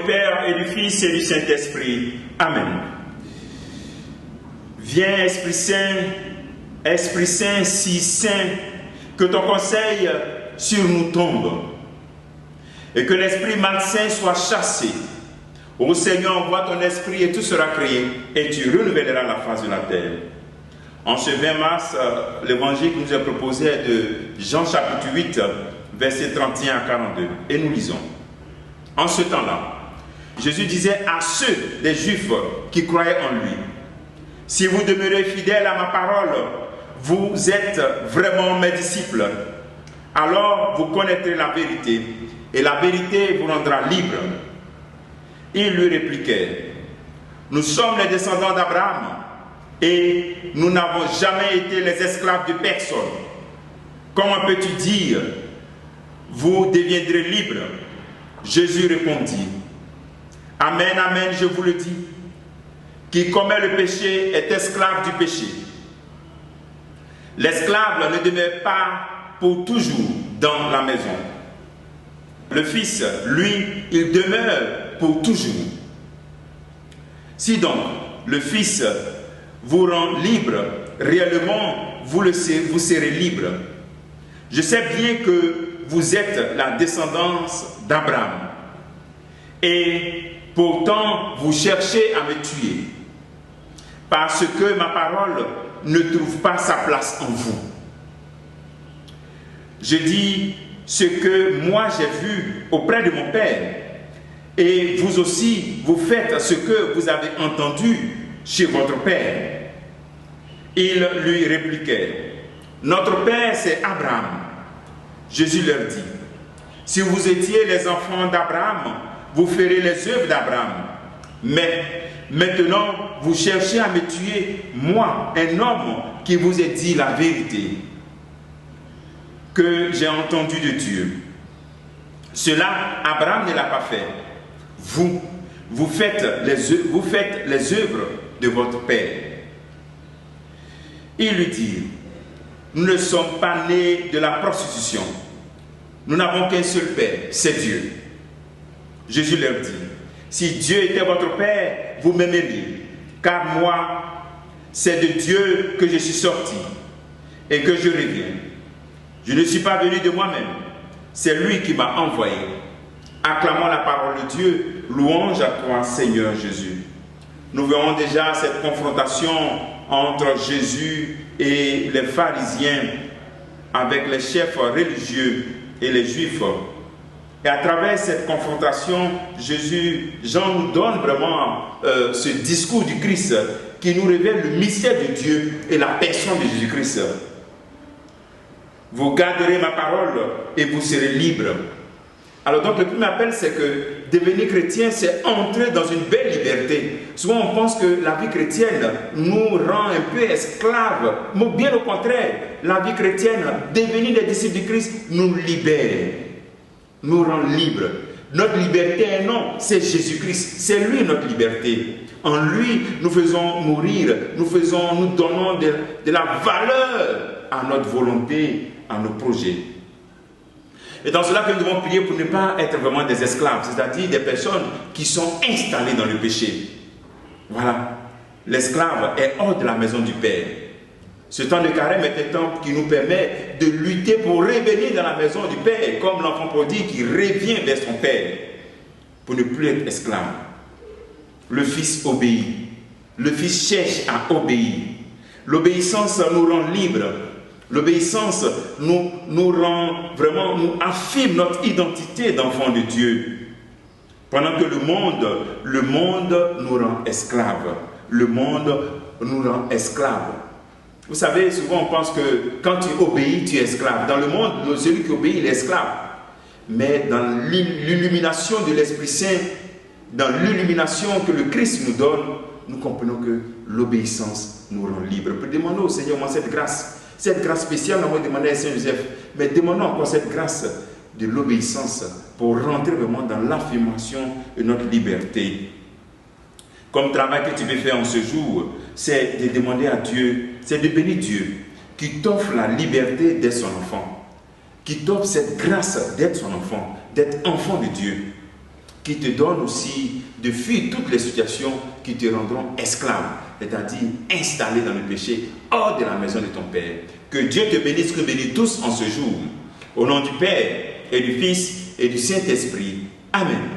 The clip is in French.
Père et du Fils et du Saint-Esprit. Amen. Viens, Esprit Saint, si saint, que ton conseil sur nous tombe, et que l'esprit malsain soit chassé. Ô Seigneur, envoie ton esprit et tout sera créé, et tu renouvelleras la face de la terre. En ce 20 mars, l'évangile qui nous est proposé est de Jean chapitre 8, versets 31 à 42. Et nous lisons. En ce temps-là, Jésus disait à ceux des Juifs qui croyaient en lui: si vous demeurez fidèles à ma parole, vous êtes vraiment mes disciples. Alors vous connaîtrez la vérité, et la vérité vous rendra libre. Ils lui répliquèrent: nous sommes les descendants d'Abraham, et nous n'avons jamais été les esclaves de personne. Comment peux-tu dire, vous deviendrez libres? Jésus répondit: amen, amen, je vous le dis, qui commet le péché est esclave du péché. L'esclave ne demeure pas pour toujours dans la maison. Le Fils, lui, il demeure pour toujours. Si donc le Fils vous rend libre, réellement vous serez libre. Je sais bien que vous êtes la descendance d'Abraham, et pourtant vous cherchez à me tuer, parce que ma parole ne trouve pas sa place en vous. Je dis ce que moi j'ai vu auprès de mon Père, et vous aussi vous faites ce que vous avez entendu chez votre Père. Ils lui répliquèrent: notre Père c'est Abraham. Jésus leur dit: si vous étiez les enfants d'Abraham, vous ferez les œuvres d'Abraham. Mais maintenant, vous cherchez à me tuer, moi, un homme qui vous ait dit la vérité, que j'ai entendu de Dieu. Cela, Abraham ne l'a pas fait. Vous faites les œuvres de votre Père. Ils lui dirent: nous ne sommes pas nés de la prostitution. Nous n'avons qu'un seul Père, c'est Dieu. Jésus leur dit: si Dieu était votre Père, vous m'aimeriez, car moi, c'est de Dieu que je suis sorti et que je reviens. Je ne suis pas venu de moi-même, c'est lui qui m'a envoyé. Acclamons la parole de Dieu, louange à toi, Seigneur Jésus. Nous verrons déjà cette confrontation entre Jésus et les pharisiens, avec les chefs religieux et les juifs. Et à travers cette confrontation, Jean nous donne vraiment ce discours du Christ qui nous révèle le mystère de Dieu et la personne de Jésus-Christ. Vous garderez ma parole et vous serez libres. Alors donc le premier appel, c'est que devenir chrétien, c'est entrer dans une belle liberté. Souvent on pense que la vie chrétienne nous rend un peu esclaves. Mais bien au contraire, la vie chrétienne, devenir des disciples du Christ, nous libère, nous rend libres. Notre liberté est non, c'est Jésus-Christ, c'est lui notre liberté. En lui, nous faisons mourir, nous donnons de la valeur à notre volonté, à nos projets. Et dans cela que nous devons prier pour ne pas être vraiment des esclaves, c'est-à-dire des personnes qui sont installées dans le péché. Voilà, l'esclave est hors de la maison du Père. Ce temps de carême est un temps qui nous permet de lutter pour revenir dans la maison du Père, comme l'enfant prodigue qui revient vers son Père, pour ne plus être esclave. Le Fils obéit, le Fils cherche à obéir. L'obéissance nous rend libres. L'obéissance nous rend vraiment, nous affirme notre identité d'enfant de Dieu. Pendant que le monde nous rend esclaves. Le monde nous rend esclaves. Vous savez, souvent on pense que quand tu obéis, tu es esclave. Dans le monde, celui qui obéit, il est esclave. Mais dans l'illumination de l'Esprit Saint, dans l'illumination que le Christ nous donne, nous comprenons que l'obéissance nous rend libres. Demandons au Seigneur cette grâce spéciale, on va demander à Saint Joseph, mais demandons encore cette grâce de l'obéissance pour rentrer vraiment dans l'affirmation de notre liberté. Comme travail que tu veux faire en ce jour, c'est de demander à Dieu, c'est de bénir Dieu, qui t'offre la liberté d'être son enfant, qui t'offre cette grâce d'être son enfant, d'être enfant de Dieu, qui te donne aussi de fuir toutes les situations qui te rendront esclave, c'est-à-dire installé dans le péché, hors de la maison de ton Père. Que Dieu te bénisse, que bénisse tous en ce jour. Au nom du Père et du Fils et du Saint-Esprit. Amen.